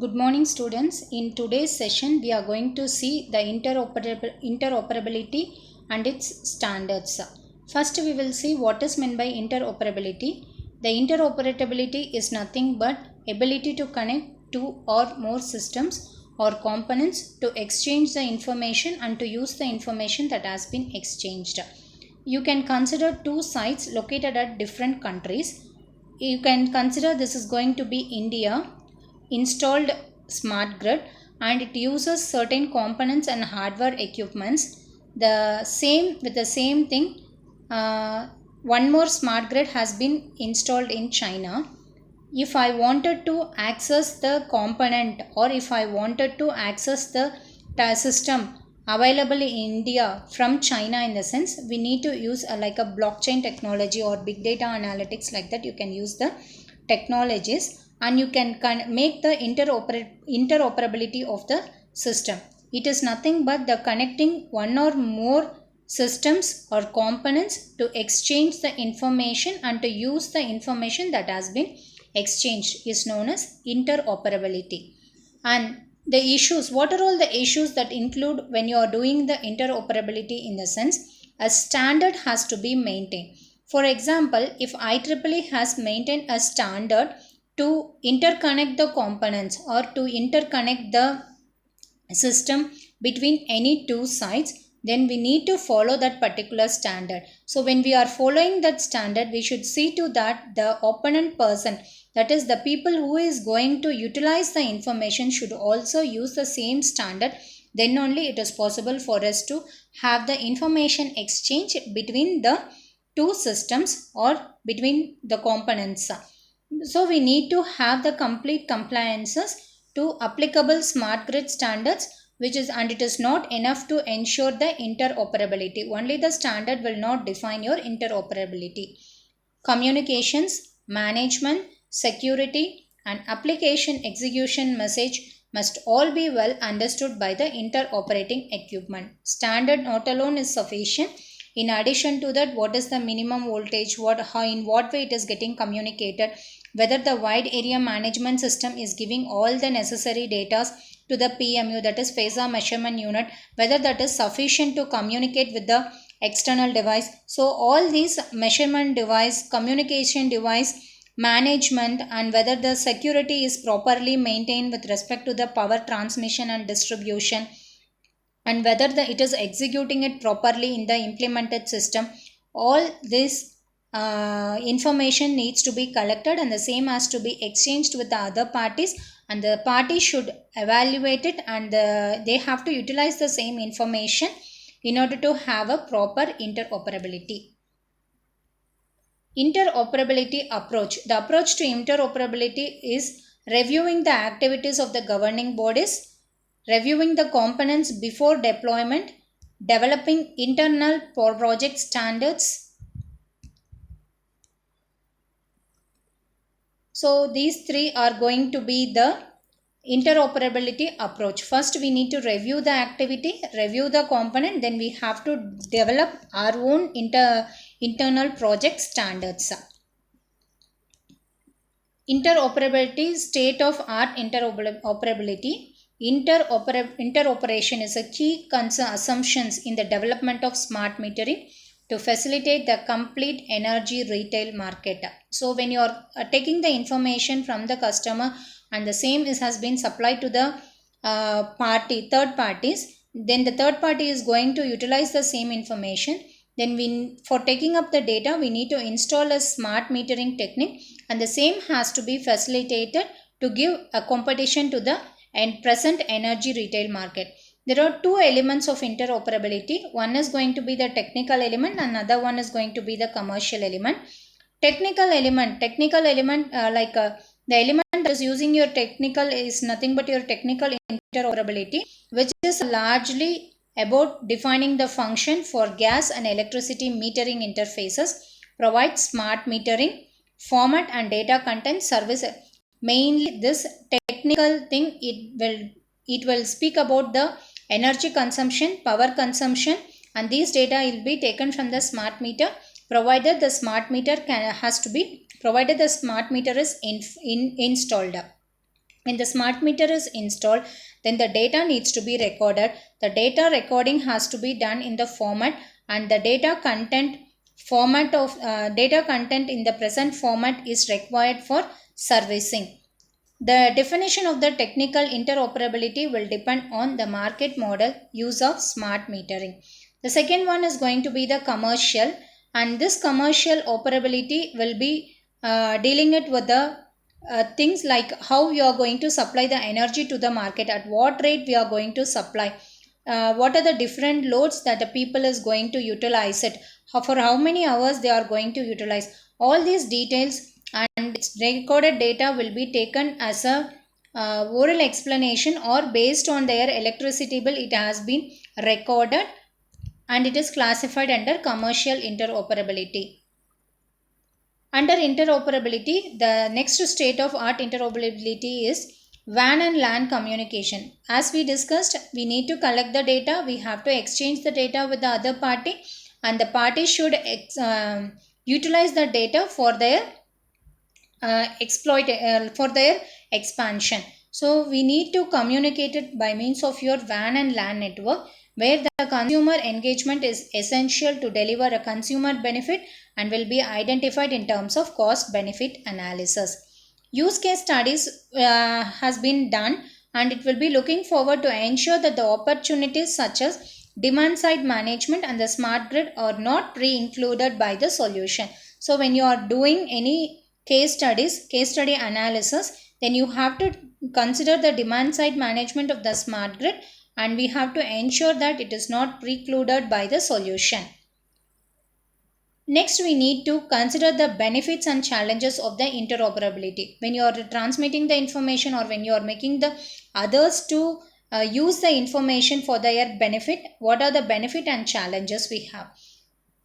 Good morning students. In today's session we are going to see the interoperability and its standards. First we will see what is meant by interoperability. The interoperability is nothing but ability to connect two or more systems or components to exchange the information and to use the information that has been exchanged. You can consider two sites located at different countries. You can consider this is going to be India installed smart grid, and it uses certain components and hardware equipments the same with the same thing. One more smart grid has been installed in China. If I wanted to access the component, or if I wanted to access the system available in India from China, in the sense we need to use like a blockchain technology or big data analytics, like that you can use the technologies and you can make the interoperability of the system. It is nothing but the connecting one or more systems or components to exchange the information and to use the information that has been exchanged is known as interoperability. And the issues, what are all the issues that include when you are doing the interoperability? In the sense, a standard has to be maintained. For example, if IEEE has maintained a standard to interconnect the components or to interconnect the system between any two sites, then we need to follow that particular standard. So when we are following that standard, we should see to that the opponent person, that is the people who is going to utilize the information, should also use the same standard. Then only it is possible for us to have the information exchange between the two systems or between the components. So we need to have the complete compliances to applicable smart grid standards, which is, and it is not enough to ensure the interoperability. Only the standard will not define your interoperability. Communications, management, security and application execution message must all be well understood by the interoperating equipment. Standard not alone is sufficient. In addition to that, what is the minimum voltage, how, in what way it is getting communicated, whether the wide area management system is giving all the necessary data to the PMU, that is phasor measurement unit, whether that is sufficient to communicate with the external device. So all these measurement device, communication device, management, and whether the security is properly maintained with respect to the power transmission and distribution, and whether it is executing it properly in the implemented system. All this information needs to be collected and the same has to be exchanged with the other parties, and the parties should evaluate it, and they have to utilize the same information in order to have a proper interoperability. Interoperability approach. The approach to interoperability is reviewing the activities of the governing bodies, reviewing the components before deployment, developing internal project standards. So these three are going to be the interoperability approach. First we need to review the activity, review the component, then we have to develop our own internal project standards. Interoperability, state of art interoperability. Interoperation is a key assumptions in the development of smart metering to facilitate the complete energy retail market. So when you are taking the information from the customer and the same has been supplied to the third parties, then the third party is going to utilize the same information. Then for taking up the data, we need to install a smart metering technique, and the same has to be facilitated to give a competition to the present energy retail market. There are two elements of interoperability. One is going to be the technical element, and another one is going to be the commercial element. Technical element, the element that is using your technical is nothing but your technical interoperability, which is largely about defining the function for gas and electricity metering interfaces, provide smart metering, format and data content service. Mainly this technical thing, it will speak about the energy consumption, power consumption, and these data will be taken from the smart meter, provided the smart meter is installed. When the smart meter is installed, then the data needs to be recorded. The data recording has to be done in the format, and the data content in the present format is required for servicing. The definition of the technical interoperability will depend on the market model use of smart metering. The second one is going to be the commercial, and this commercial operability will be dealing it with the things like how we are going to supply the energy to the market, at what rate we are going to supply, what are the different loads that the people is going to utilize it, for how many hours they are going to utilize. All these details and its recorded data will be taken as a oral explanation, or based on their electricity bill it has been recorded, and it is classified under commercial interoperability. Under interoperability, the next state of art interoperability is WAN and LAN communication. As we discussed, we need to collect the data, we have to exchange the data with the other party, and the party should utilize the data for their for their expansion. So we need to communicate it by means of your WAN and LAN network, where the consumer engagement is essential to deliver a consumer benefit and will be identified in terms of cost benefit analysis. Use case studies has been done, and it will be looking forward to ensure that the opportunities such as demand side management and the smart grid are not pre-included by the solution. So when you are doing any case study analysis, then you have to consider the demand side management of the smart grid, and we have to ensure that it is not precluded by the solution. Next, we need to consider the benefits and challenges of the interoperability. When you are transmitting the information, or when you are making the others to use the information for their benefit, what are the benefit and challenges we have?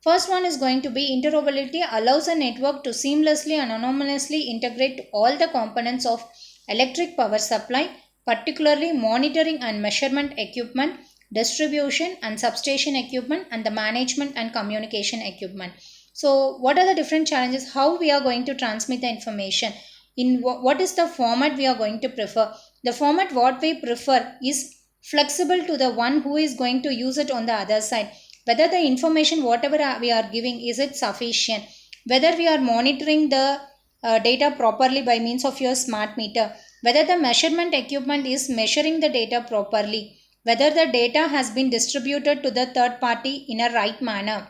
First one is going to be interoperability allows a network to seamlessly and anonymously integrate all the components of electric power supply, particularly monitoring and measurement equipment, distribution and substation equipment, and the management and communication equipment. So what are the different challenges? How we are going to transmit the information? In what is the format we are going to prefer? The format what we prefer is flexible to the one who is going to use it on the other side. Whether the information whatever we are giving, is it sufficient? Whether we are monitoring the data properly by means of your smart meter. Whether the measurement equipment is measuring the data properly. Whether the data has been distributed to the third party in a right manner,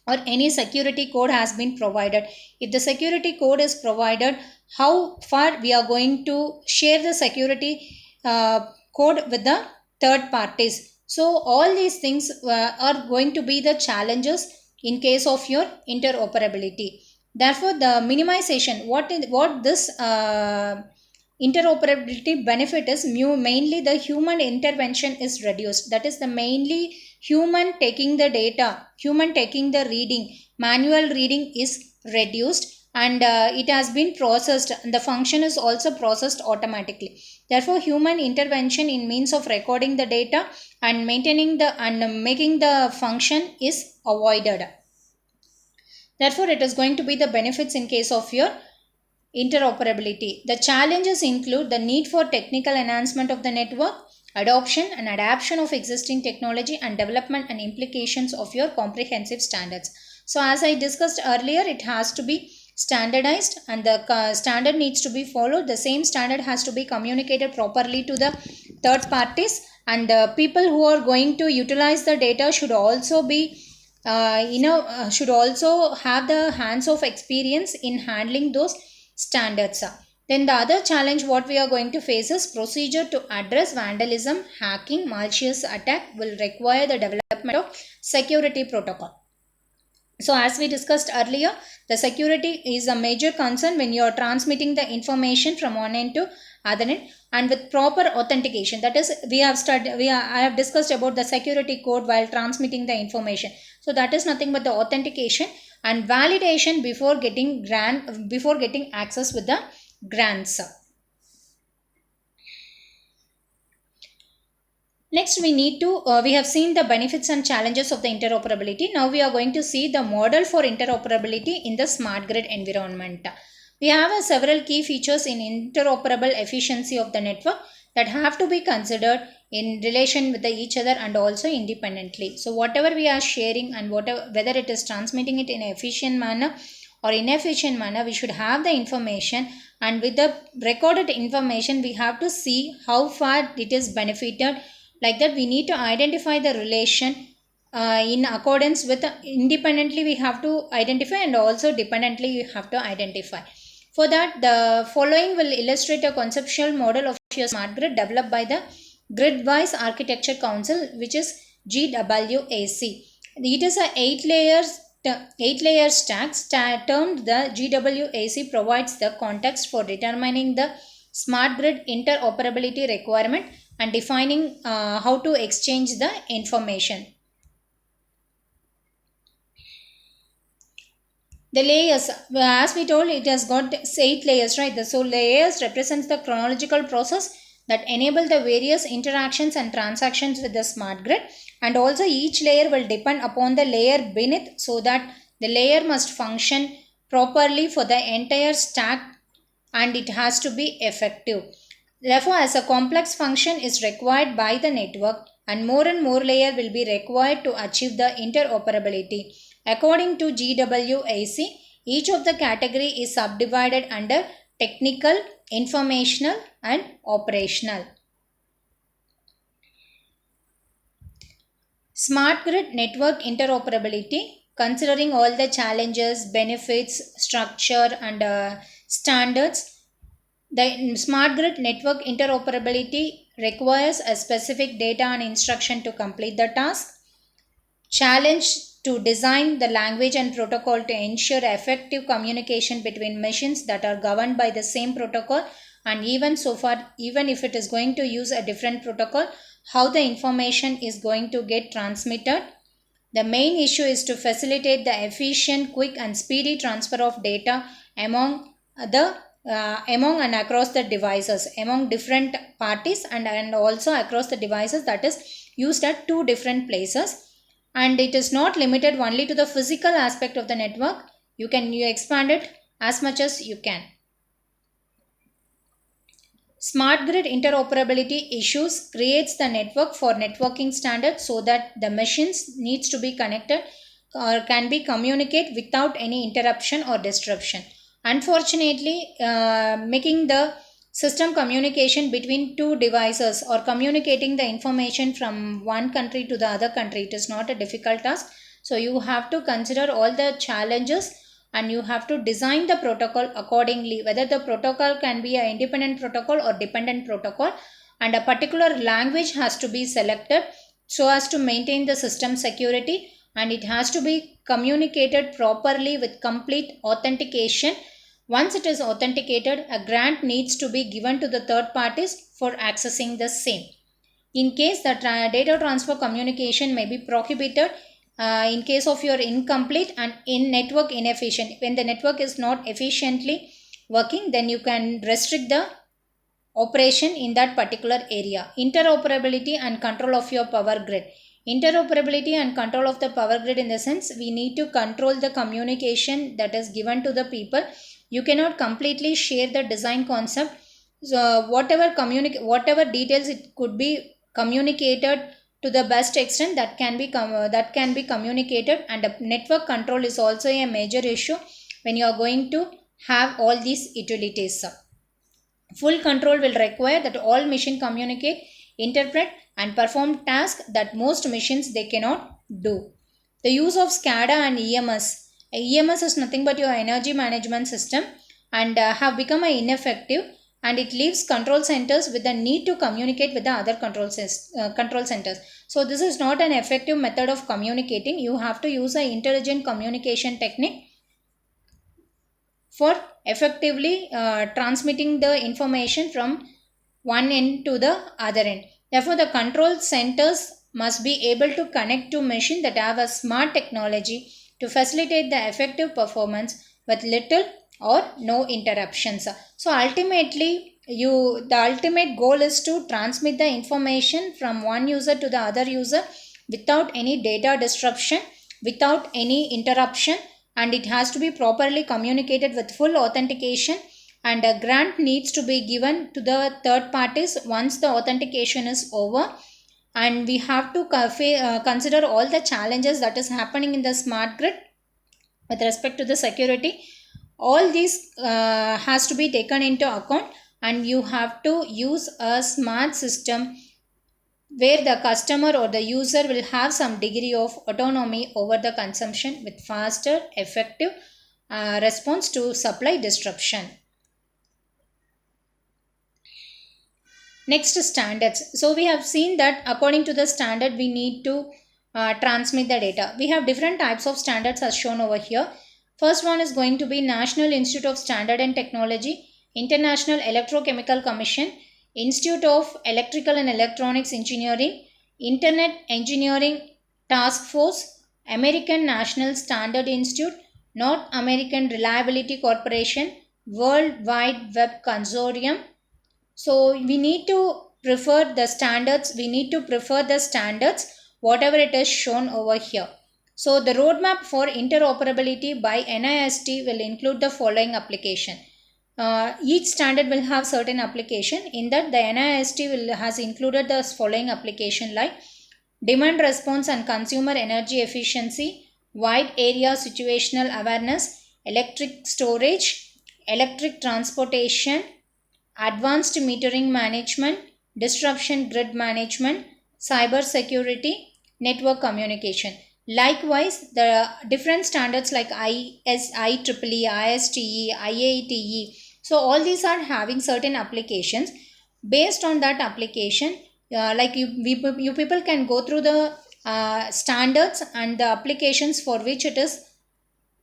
or any security code has been provided. If the security code is provided, how far we are going to share the security code with the third parties. So all these things are going to be the challenges in case of your interoperability. Therefore, the minimization, what this interoperability benefit is, mainly the human intervention is reduced. That is the mainly human taking the data, human taking the reading, manual reading is reduced, and it has been processed, and the function is also processed automatically. Therefore, human intervention in means of recording the data and maintaining the and making the function is avoided. Therefore, it is going to be the benefits in case of your interoperability. The challenges include the need for technical enhancement of the network, adoption and adaptation of existing technology, and development and implications of your comprehensive standards. So as I discussed earlier, it has to be standardized, and the standard needs to be followed. The same standard has to be communicated properly to the third parties, and the people who are going to utilize the data should also be should also have the hands of experience in handling those standards. Then the other challenge what we are going to face is procedure to address vandalism, hacking, malicious attack will require the development of security protocol. So as we discussed earlier, the security is a major concern when you are transmitting the information from one end to other end, and with proper authentication. That is, I have discussed about the security code while transmitting the information. So that is nothing but the authentication and validation before getting access with the grants. Next, we have seen the benefits and challenges of the interoperability. Now we are going to see the model for interoperability in the smart grid environment. We have several key features in interoperable efficiency of the network that have to be considered in relation with each other and also independently. So whatever we are sharing and whatever, whether it is transmitting it in an efficient manner or inefficient manner, we should have the information, and with the recorded information we have to see how far it is benefited. Like that, we need to identify the relation in accordance with independently we have to identify, and also dependently you have to identify. For that, the following will illustrate a conceptual model of your smart grid developed by the Gridwise Architecture Council, which is GWAC. It is a 8-layer stack termed the GWAC, provides the context for determining the smart grid interoperability requirement and defining how to exchange the information. The layers, as we told, it has got 8 layers, right? So layers represents the chronological process that enable the various interactions and transactions with the smart grid, and also each layer will depend upon the layer beneath, so that the layer must function properly for the entire stack and it has to be effective. Therefore, as a complex function is required by the network, and more layer will be required to achieve the interoperability. According to GWAC, each of the category is subdivided under technical, informational and operational. Smart grid network interoperability, considering all the challenges, benefits, structure and standards. The smart grid network interoperability requires a specific data and instruction to complete the task. Challenge to design the language and protocol to ensure effective communication between machines that are governed by the same protocol, and even so far, even if it is going to use a different protocol, how the information is going to get transmitted. The main issue is to facilitate the efficient, quick and speedy transfer of data among and across the devices, among different parties, and also across the devices that is used at two different places. And it is not limited only to the physical aspect of the network. You expand it as much as you can. Smart grid interoperability issues creates the network for networking standards, so that the machines needs to be connected or can be communicate without any interruption or disruption. Unfortunately, making the system communication between two devices or communicating the information from one country to the other country, it is not a difficult task. So you have to consider all the challenges and you have to design the protocol accordingly, whether the protocol can be an independent protocol or dependent protocol, and a particular language has to be selected so as to maintain the system security, and it has to be communicated properly with complete authentication. Once it is authenticated, a grant needs to be given to the third parties for accessing the same. In case the data transfer communication may be prohibited in case of your incomplete and in network inefficient. When the network is not efficiently working, then you can restrict the operation in that particular area. Interoperability and control of your power grid. Interoperability and control of the power grid, in the sense we need to control the communication that is given to the people. You cannot completely share the design concept. So whatever details it could be communicated to the best extent, that can be communicated. And network control is also a major issue when you are going to have all these utilities. Full control will require that all machine communicate, interpret and perform tasks that most machines they cannot do. The use of SCADA and EMS. EMS is nothing but your energy management system, and have become ineffective, and it leaves control centers with the need to communicate with the other control centers. So this is not an effective method of communicating. You have to use an intelligent communication technique for effectively transmitting the information from one end to the other end. Therefore, the control centers must be able to connect to machines that have a smart technology to facilitate the effective performance with little or no interruptions. So ultimately, the ultimate goal is to transmit the information from one user to the other user without any data disruption, without any interruption, and it has to be properly communicated with full authentication, and a grant needs to be given to the third parties once the authentication is over. And we have to consider all the challenges that is happening in the smart grid with respect to the security. All these has to be taken into account, and you have to use a smart system where the customer or the user will have some degree of autonomy over the consumption with faster, effective response to supply disruption. Next, standards. So we have seen that according to the standard we need to transmit the data. We have different types of standards as shown over here. First one is going to be National Institute of Standard and Technology, International Electrochemical Commission, Institute of Electrical and Electronics Engineering, Internet Engineering Task Force, American National Standard Institute, North American Reliability Corporation, World Wide Web Consortium. So we need to prefer the standards. Whatever it is shown over here. So the roadmap for interoperability by NIST will include the following application. Each standard will have certain application. In that, the NIST has included the following application like demand response and consumer energy efficiency, wide area situational awareness, electric storage, electric transportation, advanced metering management, disruption grid management, cyber security, network communication. Likewise, the different standards like IEEE, ISTE, IATE. So all these are having certain applications. Based on that application, you people can go through the standards and the applications for which it is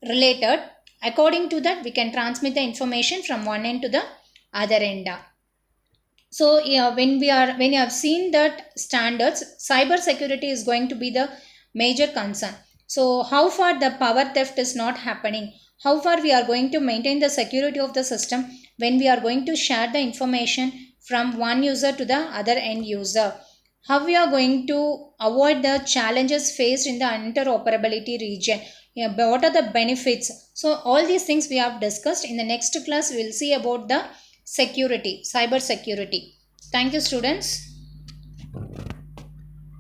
related. According to that, we can transmit the information from one end to the other end. So when you have seen that standards, cyber security is going to be the major concern. So how far the power theft is not happening, how far we are going to maintain the security of the system when we are going to share the information from one user to the other end user, how we are going to avoid the challenges faced in the interoperability region, what are the benefits. So all these things we have discussed. In the next class we will see about the security, cyber security. Thank you, students.